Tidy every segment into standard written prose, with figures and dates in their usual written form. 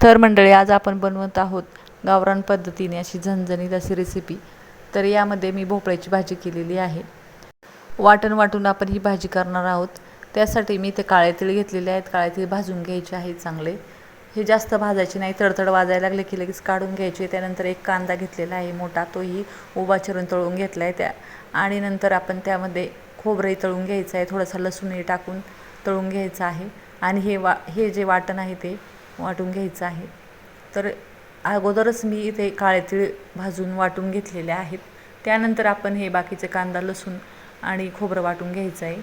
तर मंडळी, आज आपण बनवत आहोत गावरान पद्धतीने अशी झणझणीत अशी रेसिपी। तर यामध्ये मी भोपळ्याची भाजी केलेली आहे। वाटून आपण ही भाजी करणार आहोत। त्यासाठी मी इथे काळे तीळ घेतलेले आहेत। काळे तीळ भाजून घ्यायचे आहेत चांगले। हे जास्त भाजायचे नाही, तडतड वाजायला लागले की लगेच काढून घ्यायचे। त्यानंतर एक कांदा घेतलेला आहे मोठा, तोही उभा चिरून तळून घेतला आहे आणि नंतर आपण त्यामध्ये खोबरे तळून घ्यायचं आहे, थोडासा लसूणही टाकून तळून घ्यायचं आहे। आणि हे जे वाटण आहे ते वाटून घ्यायचं आहे। तर अगोदरच मी इथे काळे तीळ भाजून वाटून घेतलेले आहेत। त्यानंतर आपण हे बाकीचे कांदा लसूण आणि खोबरं वाटून घ्यायचं आहे।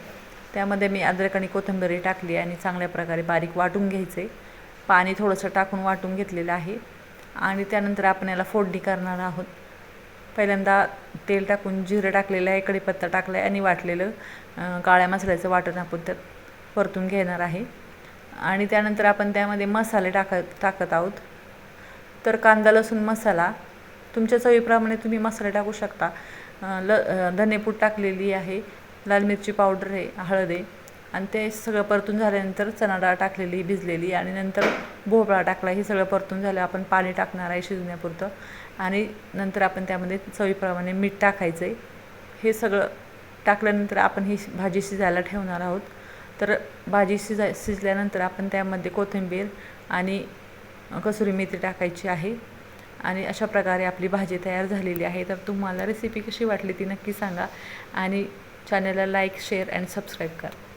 त्यामध्ये मी अद्रक आणि कोथिंबीर टाकली आणि चांगल्या प्रकारे बारीक वाटून घ्यायचे। पाणी थोडंसं टाकून वाटून घेतलेलं आहे आणि त्यानंतर आपण याला फोडणी करणार आहोत। पहिल्यांदा तेल टाकून जिरं टाकलेलं आहे, कढीपत्ता टाकला आहे आणि वाटलेलं काळ्या मसाल्याचं वाटण आपण त्यात परतून घेणार आहे। आणि त्यानंतर आपण त्यामध्ये मसाले टाकत आहोत। तर कांदा लसूण मसाला तुमच्या चवीप्रमाणे तुम्ही मसाले टाकू शकता। धनेपूड टाकलेली आहे, लाल मिरची पावडर आहे, हळद आहे आणि ते सगळं परतून झाल्यानंतर चणा डाळ टाकलेली भिजलेली आणि नंतर भोपळा टाकला। हे सगळं परतून झालं आपण पाणी टाकणार आहे शिजण्यापुरतं आणि नंतर आपण त्यामध्ये चवीप्रमाणे मीठ टाकायचं आहे। हे सगळं टाकल्यानंतर आपण ही भाजी शिजायला ठेवणार आहोत। तर भाजी शिजल्यानंतर आपण त्यामध्ये कोथिंबीर आणि कसुरी मेथी टाकायची आहे आणि अशा प्रकारे आपली भाजी तयार झालेली आहे। तर तुम्हाला रेसिपी कशी वाटली ती नक्की सांगा आणि चॅनलला लाईक शेअर आणि सबस्क्राईब करा।